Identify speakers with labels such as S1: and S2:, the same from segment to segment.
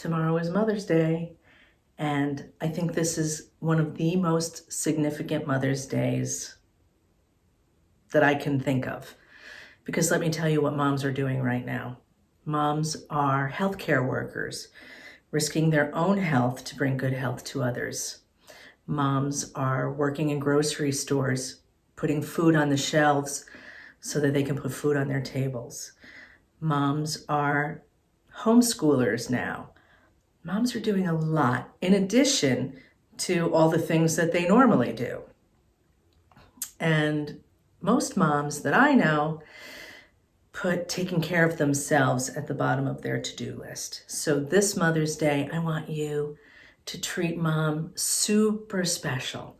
S1: Tomorrow is Mother's Day, and I think this is one of the most significant Mother's Days that I can think of. Because let me tell you what moms are doing right now. Moms are healthcare workers, risking their own health to bring good health to others. Moms are working in grocery stores, putting food on the shelves so that they can put food on their tables. Moms are homeschoolers now. Moms are doing a lot in addition to all the things that they normally do. And most moms that I know put taking care of themselves at the bottom of their to-do list. So this Mother's Day, I want you to treat mom super special.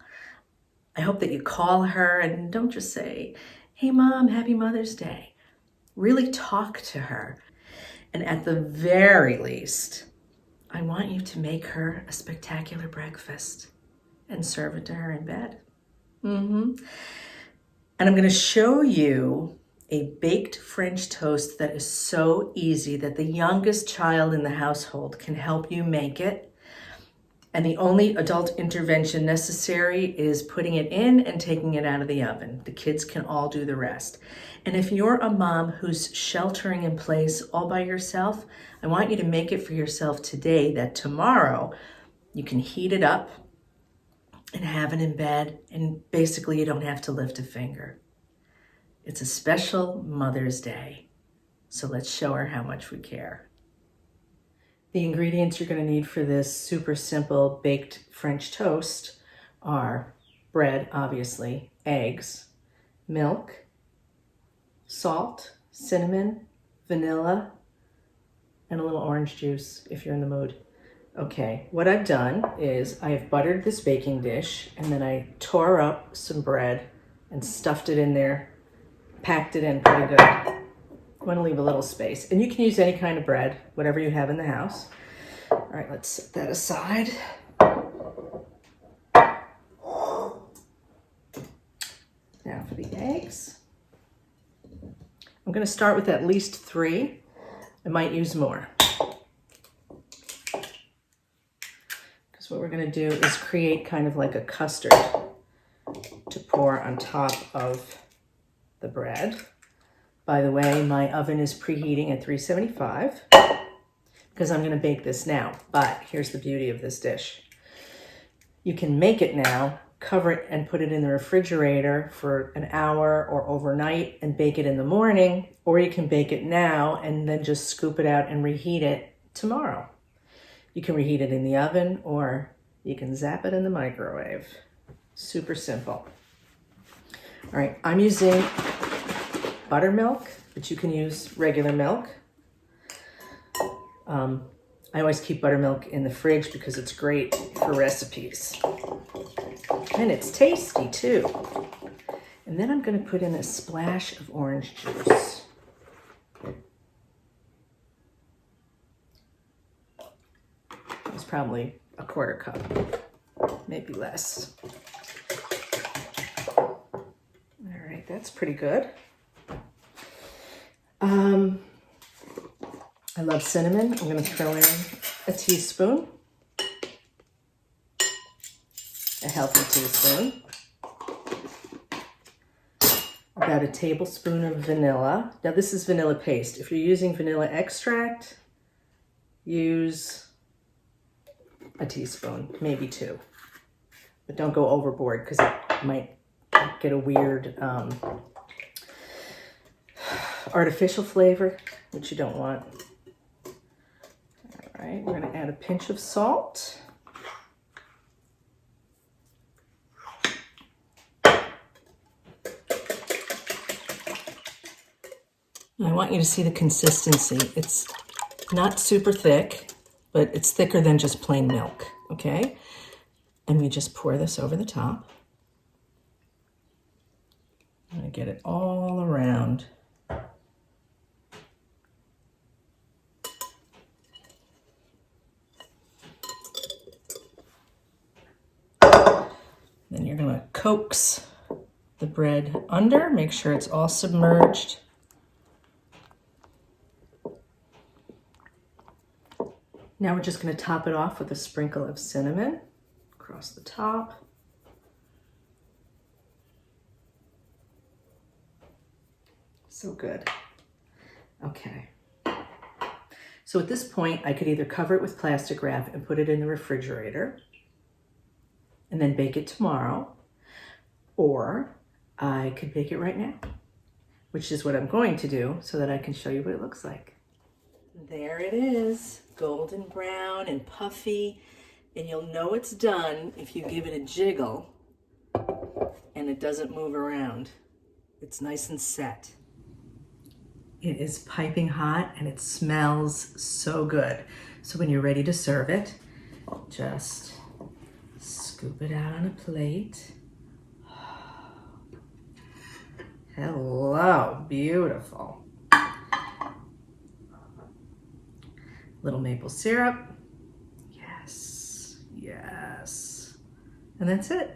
S1: I hope that you call her and don't just say, "Hey mom, happy Mother's Day." Really talk to her. And at the very least, I want you to make her a spectacular breakfast and serve it to her in bed. And I'm going to show you a baked French toast that is so easy that the youngest child in the household can help you make it. And the only adult intervention necessary is putting it in and taking it out of the oven. The kids can all do the rest. And if you're a mom who's sheltering in place all by yourself, I want you to make it for yourself today that tomorrow you can heat it up and have it in bed, and basically you don't have to lift a finger. It's a special Mother's Day, so let's show her how much we care. The ingredients you're going to need for this super simple baked French toast are bread, obviously, eggs, milk, salt, cinnamon, vanilla, and a little orange juice if you're in the mood. Okay, what I've done is I have buttered this baking dish, and then I tore up some bread and stuffed it in there, packed it in pretty good. I want to leave a little space. And you can use any kind of bread, whatever you have in the house. All right, let's set that aside. Now for the eggs. I'm going to start with at least 3. I might use more. Because what we're going to do is create kind of like a custard to pour on top of the bread. By the way, my oven is preheating at 375 because I'm going to bake this now. But here's the beauty of this dish. You can make it now, cover it and put it in the refrigerator for an hour or overnight and bake it in the morning, or you can bake it now and then just scoop it out and reheat it tomorrow. You can reheat it in the oven or you can zap it in the microwave. Super simple. All right, I'm using buttermilk, but you can use regular milk. I always keep buttermilk in the fridge because it's great for recipes. And it's tasty too. And then I'm going to put in a splash of orange juice. It's probably a 1/4 cup, maybe less. All right, that's pretty good. I love cinnamon. I'm going to throw in a teaspoon, a healthy teaspoon, about a tablespoon of vanilla. Now this is vanilla paste. If you're using vanilla extract, use a teaspoon, maybe 2. But don't go overboard because it might get a weird artificial flavor, which you don't want. All right, we're going to add a pinch of salt. I want you to see the consistency. It's not super thick, but it's thicker than just plain milk, okay? And we just pour this over the top. I'm going to get it all around. Then you're going to coax the bread under, make sure it's all submerged. Now we're just going to top it off with a sprinkle of cinnamon across the top. So good. Okay. So at this point, I could either cover it with plastic wrap and put it in the refrigerator and then bake it tomorrow, or I could bake it right now, which is what I'm going to do so that I can show you what it looks like. There it is, golden brown and puffy, and you'll know it's done if you give it a jiggle and it doesn't move around. It's nice and set. It is piping hot and it smells so good. So when you're ready to serve it, just scoop it out on a plate. Hello, beautiful. Little maple syrup. Yes, yes. And that's it.